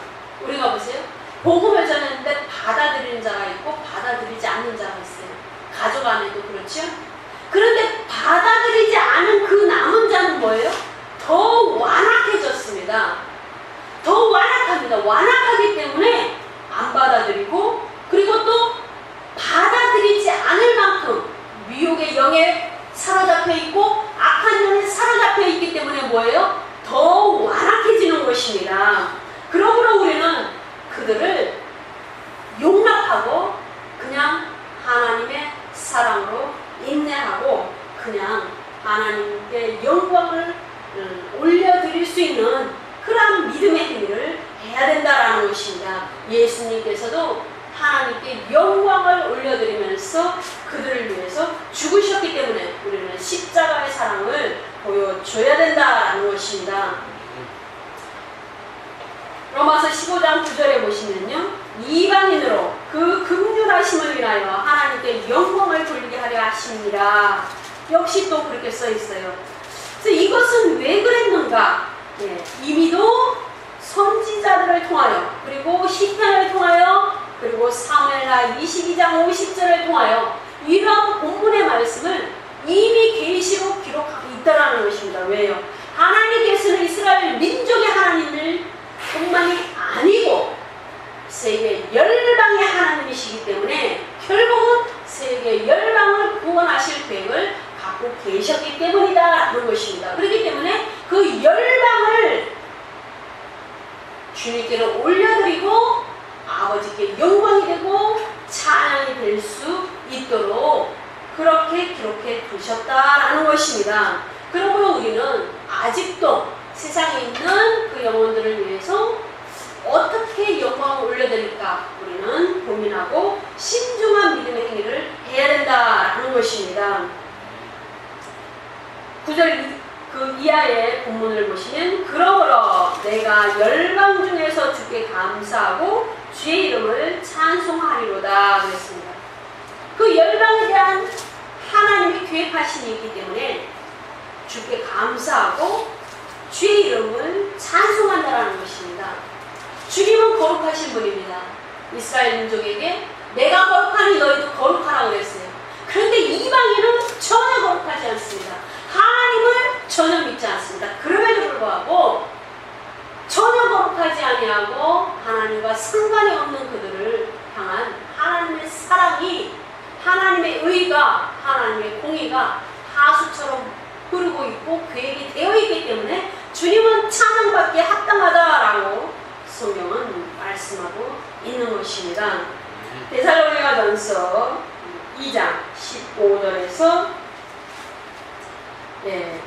우리가 보세요. 복음을 전했는데 받아들이는 자가 있고 받아들이지 않는 자가 있어요. 가족 안에도 그렇죠. 그런데 받아들이지 않은 그 남은 자는 뭐예요? 더 완악해졌습니다. 더 완악합니다. 완악하기 때문에 안 받아들이고, 그리고 또 받아들이지 않을 만큼 미혹의 영에 사로잡혀 있고 악한 영에 사로잡혀 있기 때문에 뭐예요? 더 완악해지는 것입니다. 그러므로 우리는 그들을 용납하고 그냥 하나님의 사랑으로 인내하고 그냥 하나님께 영광을 올려드릴 수 있는 그런 믿음의 행위를 해야 된다라는 것입니다. 예수님께서도 하나님께 영광을 올려드리면서 그들을 위해서 죽으셨기 때문에 우리는 십자가의 사랑을 보여줘야 된다라는 것입니다. 로마서 15장 9절에 보시면요, 이방인으로 그 긍휼하심을 위하여 하나님께 영광을 돌리게 하려 하십니다. 역시 또 그렇게 써 있어요. 그래서 이것은 왜 그랬는가? 이미도 선지자들을 통하여, 그리고 시편을 통하여, 그리고 사무엘하 22장 50절을 통하여 이러한 본문의 말씀을 이미 계시로 기록하고 있다라는 것입니다. 왜요? 하나님께서는 이스라엘 민족의 하나님을 뿐만이 아니고 세계 열방의 하나님이시기 때문에 결국은 세계 열방을 구원하실 계획을 갖고 계셨기 때문이다라는 것입니다. 그렇기 때문에 그 열방을 주님께로 올려드리고 아버지께 영광이 되고 찬양이 될 수 있도록 그렇게 기록해 두셨다라는 것입니다. 그러므로 우리는 아직도 세상에 있는 그 영혼들을 위해서 어떻게 영광을 올려드릴까 우리는 고민하고 신중한 믿음의 행위를 해야 된다라는 것입니다. 9절 그 이하의 본문을 보시면, 그러므로 내가 열방 중에서 주께 감사하고 주의 이름을 찬송하리로다 그랬습니다. 그 열방에 대한 하나님의 계획하심이 있기 때문에 주께 감사하고 주의 이름을 찬송한다라는 것입니다. 주님은 거룩하신 분입니다. 이스라엘 민족에게 내가 거룩하니 너희도 거룩하라고 그랬어요. 그런데 이방인은 전혀 거룩하지 않습니다. 하나님을 전혀 믿지 않습니다. 그럼에도 불구하고 전혀 거룩하지 아니하고 하나님과 상관이 없는 그들을 향한 하나님의 사랑이, 하나님의 의가, 하나님의 공의가 하수처럼 흐르고 있고 계획이 되어 있기 때문에 주님은 찬양받기에 합당하다라고 성경은 말씀하고 있는 것입니다. 데살로니가전서 2장 15절에서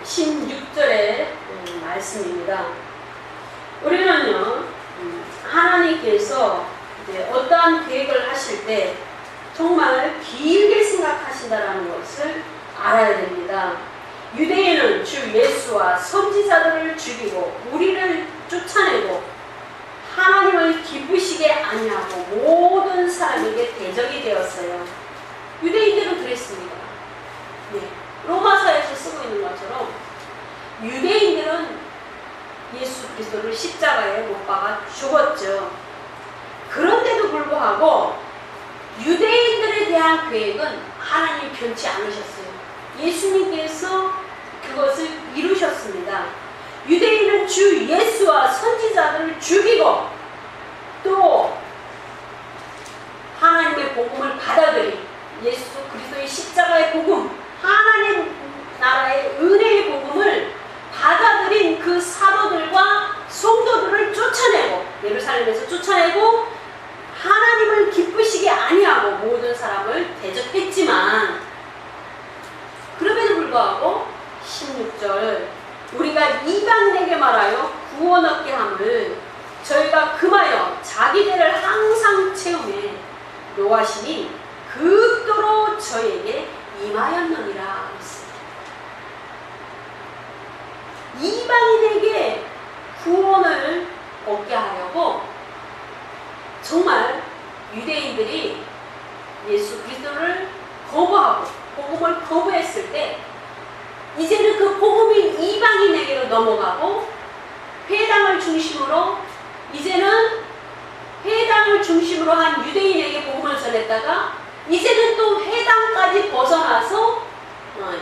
16절의 말씀입니다. 우리는요, 하나님께서 어떠한 계획을 하실 때 정말 길게 생각하신다라는 것을 알아야 됩니다. 유대인은 주 예수와 선지자들을 죽이고 우리를 쫓아내고 하나님을 기쁘시게 아니하고 모든 사람에게 대적이 되었어요. 유대인들은 그랬습니다. 로마서에서 쓰고 있는 것처럼 유대인들은 예수 그리스도를 십자가에 못 박아 죽었죠. 그런데도 불구하고 유대인들에 대한 계획은 하나님 변치 않으셨어요. 예수님께서 그것을 이루셨습니다. 유대인은 주 예수와 선지자들을 죽이고 또 하나님의 복음을 받아들인 예수 그리스도의 십자가의 복음, 하나님 나라의 은혜의 복음을 받아들인 그 사도들과 성도들을 쫓아내고 예루살렘에서 쫓아내고 하나님을 기쁘시게 아니하고 모든 사람을 대적했지만 그럼에도 불구하고 16절 우리가 이방인에게 말하여 구원 얻게 함을 저희가 금하여 자기들을 항상 채우매 노하심이 극도로 저에게 임하였느니라 했습니다. 이방인에게 구원을 얻게 하려고 정말 유대인들이 예수 그리스도를 거부하고 복음을 거부했을 때 이제는 그 복음이 이방인에게로 넘어가고 회당을 중심으로 이제는 회당을 중심으로 한 유대인에게 복음을 전했다가 이제는 또 회당까지 벗어나서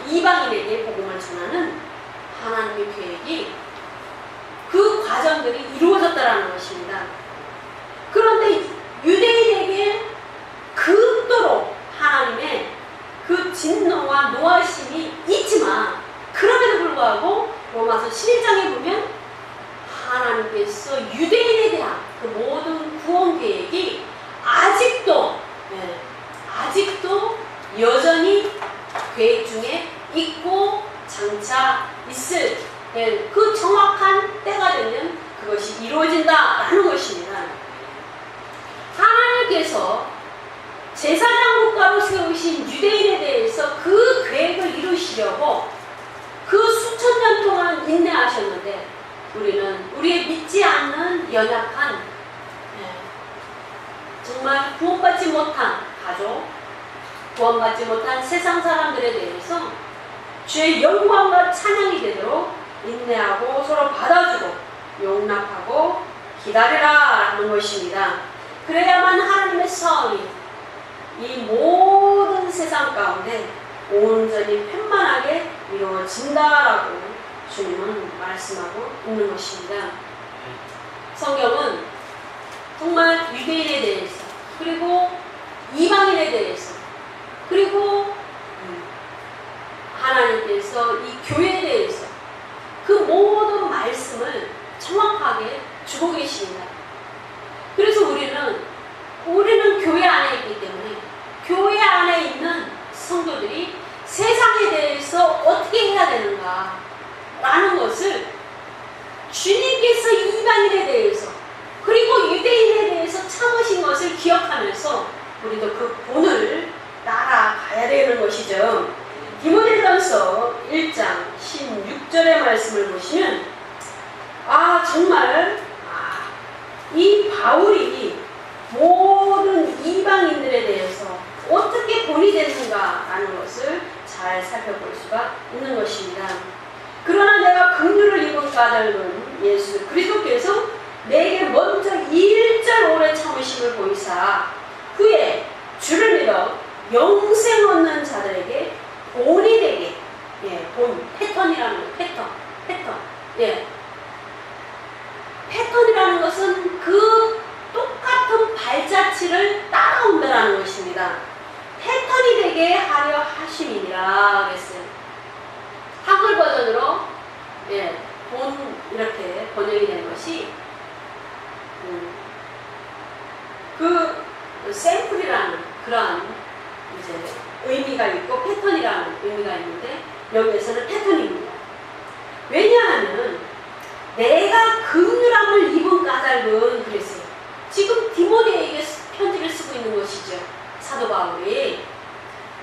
이방인에게 복음을 전하는 하나님의 계획이 그 과정들이 이루어졌다는 것입니다. 그런데 유대인에게 극도로 하나님의 그 진노와 노하심이 있지만 그럼에도 불구하고 로마서 11장에 보면 하나님께서 유대인에 대한 그 모든 구원 계획이 아직도 여전히 계획 중에 있고 장차 있을 그 정확한 때가 되면 그것이 이루어진다라는 것입니다. 하나님께서 제사장 국가로 세우신 유대인에 대해서 그 계획을 이루시려고 그 수천 년 동안 인내하셨는데 우리는 우리의 믿지 않는 연약한 정말 구원받지 못한 가족, 구원받지 못한 세상 사람들에 대해서 주의 영광과 찬양이 되도록 인내하고 서로 받아주고 용납하고 기다리라 하는 것입니다. 그래야만 하나님의 사업이 이 모든 세상 가운데 온전히 편만하게 이루어진다라고 주님은 말씀하고 있는 것입니다. 성경은 정말 유대인에 대해서 그리고 이방인에 대해서 그리고 하나님께서 이 교회에 대해서 그 모든 말씀을 정확하게 주고 계십니다. 그래서 우리는 교회 안에 있기 때문에 교회 안에 있는 성도들이 세상에 대해서 어떻게 해야 되는가 라는 것을 주님께서 이방인에 대해서 그리고 유대인에 대해서 참으신 것을 기억하면서 우리도 그 본을 따라가야 되는 것이죠. 디모데전서 1장 16절의 말씀을 보시면 정말 이 바울이 모든 이방인들에 대해서 어떻게 본이 됐는가라는 것을 잘 살펴볼 수가 있는 것입니다. 그러나 내가 긍휼을 입은 까닭은 예수 그리스도께서 내게 먼저 1절 오래 참으심을 보이사 후에 주를 믿어 영생 얻는 자들에게 본이 되게 본, 패턴이라는 거, 패턴. 패턴이라는 것은 그 똑같은 발자취를 따라온다라는 것입니다. 패턴이 되게 하려 하심이니라 그랬어요. 한글 버전으로 본 이렇게 번역이 된 것이 그 샘플이라는 그러한 이제 의미가 있고 패턴이라는 의미가 있는데 여기에서는 패턴입니다. 왜냐하면 내가 긍휼함을 입은 까닭은 그랬어요. 지금 디모데에게 편지를 쓰고 있는 것이죠. 사도 바울이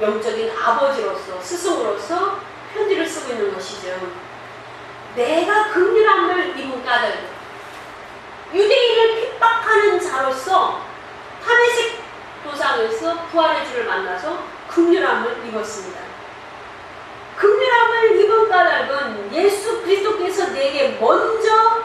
영적인 아버지로서 스승으로서 편지를 쓰고 있는 것이죠. 내가 긍휼함을 입은 까닭은 유대인을 핍박하는 자로서 다메섹 도상에서 부활의 주를 만나서 긍휼함을 입었습니다. 긍휼함을 입은 까닭은 예수 그리스도께서 내게 먼저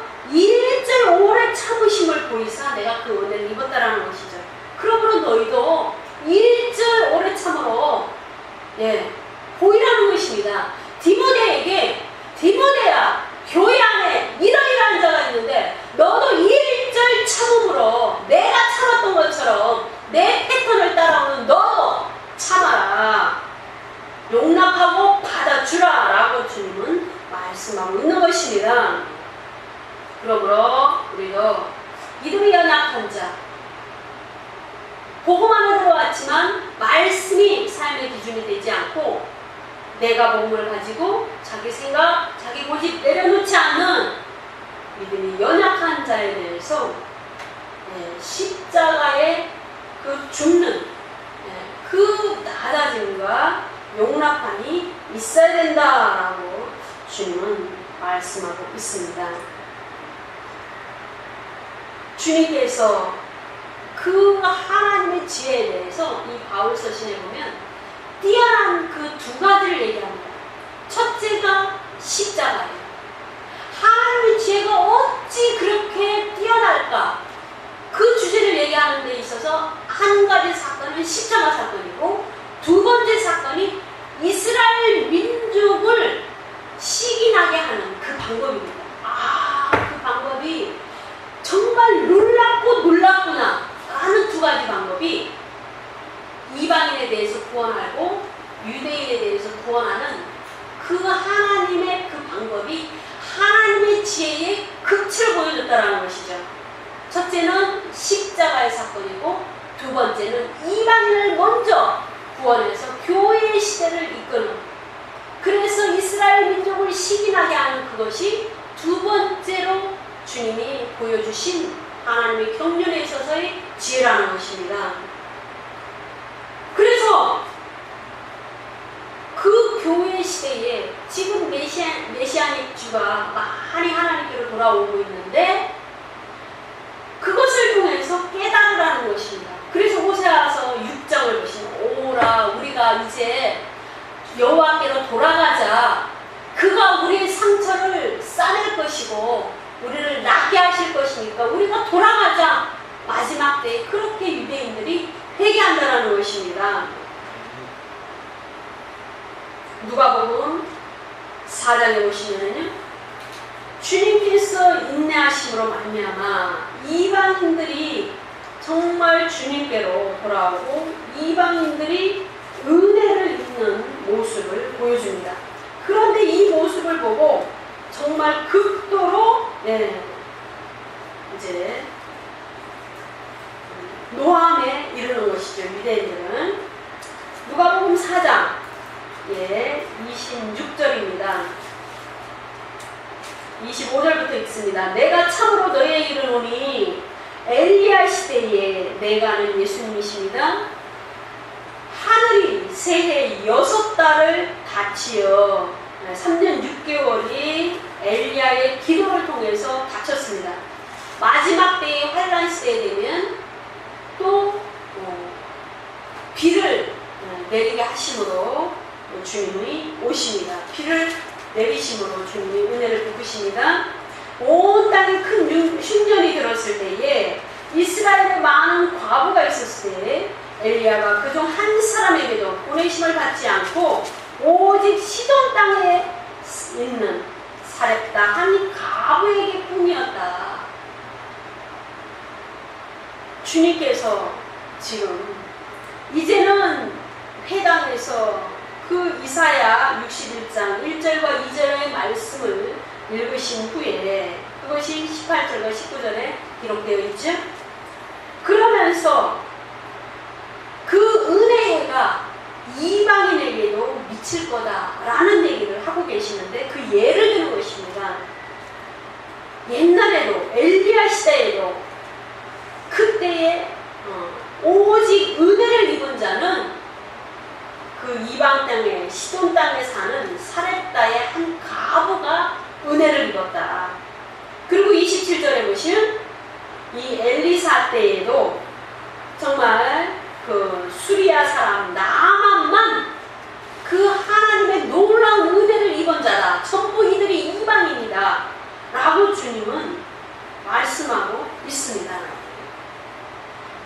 우리도 믿음이 연약한 자, 복음만에 들어왔지만 말씀이 삶의 기준이 되지 않고 내가 복음을 가지고 자기 생각, 자기 고집 내려놓지 않는 믿음이 연약한 자에 대해서 십자가의 그 죽는 그 낮아짐과 용납함이 있어야 된다라고 주님은 말씀하고 있습니다. 주님께서 그 하나님의 지혜에 대해서 이 바울 서신에 보면 뛰어난 그 두 가지를 얘기합니다. 첫째가 십자가예요. 하나님의 지혜가 어찌 그렇게 뛰어날까? 그 주제를 얘기하는 데 있어서 한 가지 사건은 십자가 사건이고 두 번째 사건이 이스라엘 민족을 시기나게 하는 그 방법입니다. 그 방법이 정말 놀랍구나 하는 두 가지 방법이 이방인에 대해서 구원하고 유대인에 대해서 구원하는 그 하나님의 그 방법이 하나님의 지혜의 극치를 보여줬다는 것이죠. 첫째는 십자가의 사건이고 두 번째는 이방인을 먼저 구원해서 교회의 시대를 이끄는, 그래서 이스라엘 민족을 시기나게 하는 그것이 두 번째로 주님이 보여주신 하나님의 경륜에 있어서의 지혜라는 것입니다. 그래서 그 교회 시대에 지금 메시아닉 주가 많이 하나님께로 돌아오고 있는데 그것을 통해서 깨달으라는 것입니다. 그래서 호세아서 6장을 보시면 오라 우리가 이제 여호와께로 돌아가자. 그가 우리의 상처를 싸낼 것이고 우리를 낫게 하실 것이니까 우리가 돌아가자. 마지막 때에 그렇게 유대인들이 회개한다는 것입니다. 누가복음 4장에 보시면은요, 주님께서 인내하심으로 말미암아 이방인들이 정말 주님께로 돌아오고 이방인들이 은혜를 입는 모습을 보여줍니다. 그런데 이 모습을 보고 정말 극도로 이제 노함에 이르는 것이죠. 유대인들은. 누가복음 4장 26절입니다. 25절부터 읽습니다. 내가 참으로 너희에게 이르노니 엘리야 시대에 내가 아는 예수님이십니다. 하늘이 새해 6달을 닫히어 3년 6개월이 엘리야의 기도를 통해서 닫혔습니다. 마지막 때의 환란 시대에 되면 또 비를 내리게 하심으로 주님이 오십니다. 비를 내리심으로 주님이 은혜를 베푸십니다. 온 땅에 큰 흉년이 들었을 때에 이스라엘에 많은 과부가 있었을 때 엘리야가 그중 한 사람에게도 보내심을 받지 않고 오직 시돈 땅에 있는 사렙다 한 과부에게 뿐이었다. 주님께서 지금 이제는 회당에서 그 이사야 61장 1절과 2절의 말씀을 읽으신 후에 그것이 18절과 19절에 기록되어 있죠. 그러면서 그 은혜가 이방인에게도 미칠 거다라는 얘기를 하고 계시는데 그 예를 드는 것입니다. 옛날에도 엘리야 시대에도 그때에 오직 은혜를 입은 자는 그 이방 땅에 시돈 땅에 사는 사렙다의 한 과부가 은혜를 입었다. 그리고 27절에 보시면 이 엘리사 때에도 정말 그 수리아 사람 나만만 그 하나님의 놀라운 은혜를 입은 자다. 전부 이들이 이방인이다 라고 주님은 말씀하고 있습니다.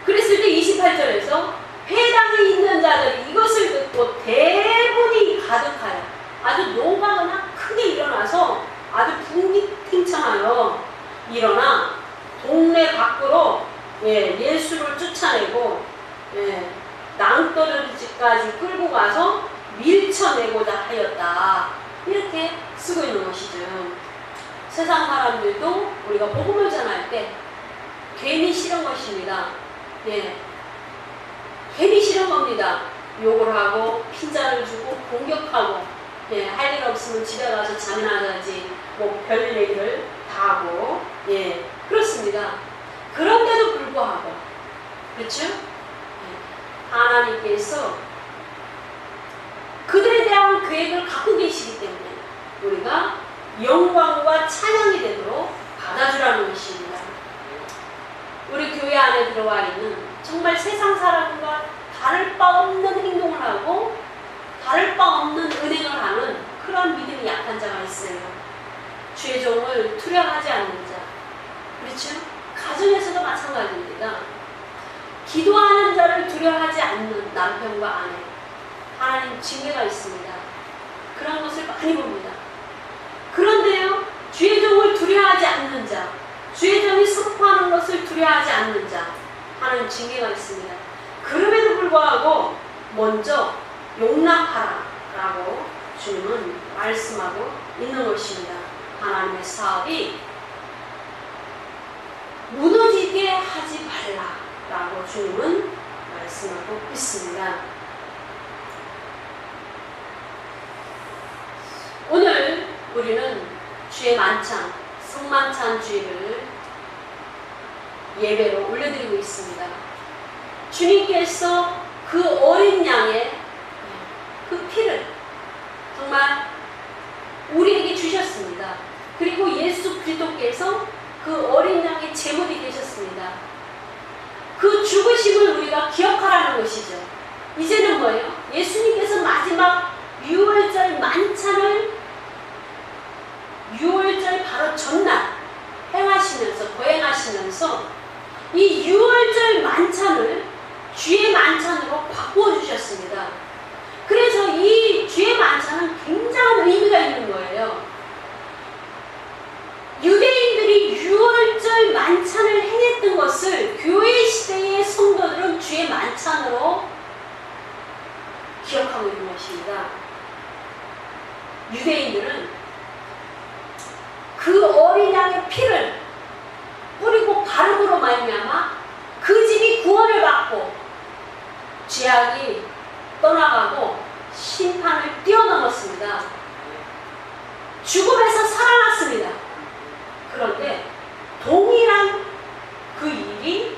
그랬을 때 28절에서 회당에 있는 자들이 이것을 듣고 대분이 가득하여 아주 노가거나 크게 일어나서 아주 분기탱천하여 일어나 동네 밖으로 예수를 쫓아내고 낭떠러지까지 끌고 가서 밀쳐내고자 하였다. 이렇게 쓰고 있는 것이죠. 세상 사람들도 우리가 복음을 전할 때 괜히 싫은 것입니다. 예. 괜히 싫은 겁니다. 욕을 하고 핀잔을 주고 공격하고, 예, 할 일 없으면 집에 가서 잠이나 자지, 뭐 별 얘기를 다 하고, 예, 그렇습니다. 그런데도 불구하고, 그렇죠? 예, 하나님께서 그들에 대한 계획을 갖고 계시기 때문에 우리가 영광과 찬양이 되도록 받아주라는 것입니다. 우리 교회 안에 들어와 있는 정말 세상 사람과 다를 바 없는 행동을 하고 다를 바 없는 은행을 하는 그런 믿음이 약한 자가 있어요. 주의 종을 두려워하지 않는 자. 그렇죠? 가정에서도 마찬가지입니다. 기도하는 자를 두려워하지 않는 남편과 아내. 하나님 징계가 있습니다. 그런 것을 많이 봅니다. 그런데요, 주의 종을 두려워하지 않는 자, 주의 종이 선포하는 것을 두려워하지 않는 자, 하나님 징계가 있습니다. 그럼에도 불구하고 먼저 용납하라 라고 주님은 말씀하고 있는 것입니다. 하나님의 사업이 무너지게 하지 말라 라고 주님은 말씀하고 있습니다. 오늘 우리는 주의 만찬, 성만찬 주일을 예배로 올려드리고 있습니다. 주님께서 그 어린 양의 그 피를 정말 우리에게 주셨습니다. 그리고 예수 그리스도께서 그 어린 양의 제물이 되셨습니다. 그 죽으심을 우리가 기억하라는 것이죠. 이제는 뭐예요? 예수님께서 마지막 6월절 만찬을 6월절 바로 전날 행하시면서 거행하시면서 이 6월절 만찬을 주의 만찬으로 바꾸어 주셨습니다. 그래서 이 주의 만찬은 굉장한 의미가 있는 거예요. 유대인들이 6월절 만찬을 행했던 것을 교회 시대의 성도들은 주의 만찬으로 기억하고 있는 것입니다. 유대인들은 그 어린 양의 피를 뿌리고 바름으로 말미암아 그 집이 구원을 받고 죄악이 떠나가고 심판을 뛰어넘었습니다. 죽음에서 살아났습니다. 그런데 동일한 그 일이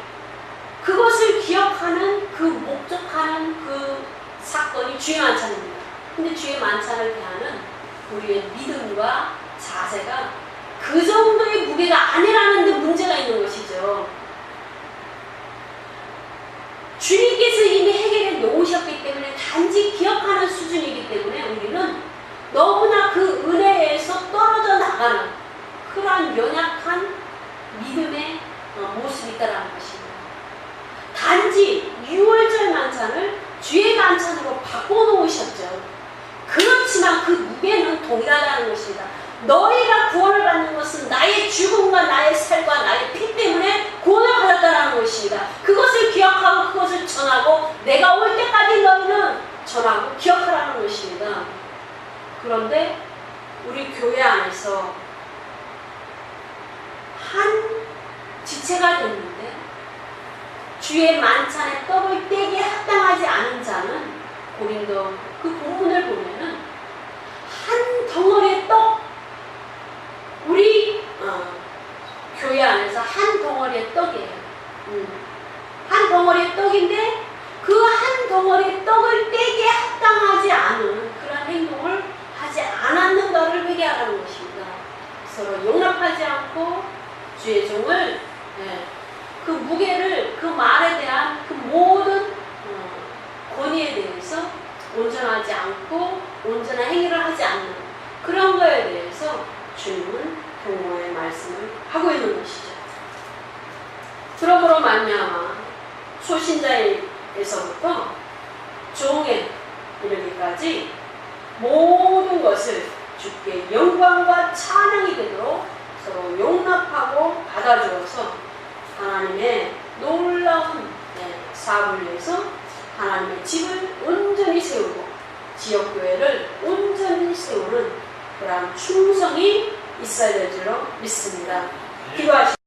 그것을 기억하는 그 목적하는 그 사건이 주의 만찬입니다. 근데 주의 만찬을 대하는 우리의 믿음과 자세가 그 정도의 무게가 아니라는 데 문제가 있는 것이죠. 주님께서 이미 해결해 놓으셨기 때문에 단지 기억하는 수준이기 때문에 우리는 너무나 그 은혜에서 떨어져 나가는 그러한 연약한 믿음의 모습이 있다는 것입니다. 단지 6월절 만찬을 주의 만찬으로 바꿔놓으셨죠. 그렇지만 그 무게는 동일하다는 것입니다. 너희가 구원을 받는 것은 나의 죽음과 나의 살과 나의 피 때문에 구원을 받았다는 것입니다. 그것을 기억하고 그것을 전하고 내가 올 때까지 너희는 전하고 기억하라는 것입니다. 그런데 우리 교회 안에서 한 지체가 됐는데 주의 만찬에 떡을 떼기에 합당하지 않은 자는 고린도 그 본문을 보면은 한 덩어리의 떡, 우리 교회 안에서 한 덩어리의 떡이에요. 한 덩어리의 떡인데 그 한 덩어리의 떡을 떼기에 합당하지 않은 그런 행동을 하지 않았는가를 회개하라는 것입니다. 서로 용납하지 않고 주의 종을 그 무게를, 그 말에 대한 그 모든 권위에 대해서 온전하지 않고 온전한 행위를 하지 않는 그런 거에 대해서 주님은 경고의 말씀을 하고 있는 것이죠. 그러므로 말미암아 초신자에서부터 종에 이르기까지 모든 것을 주께 영광과 찬양이 되도록 서로 용납하고 받아주어서 하나님의 놀라운 사업을 위해서 하나님의 집을 온전히 세우고 지역교회를 온전히 세우는 그러한 충성이 있어야 될 줄로 믿습니다. 기도하시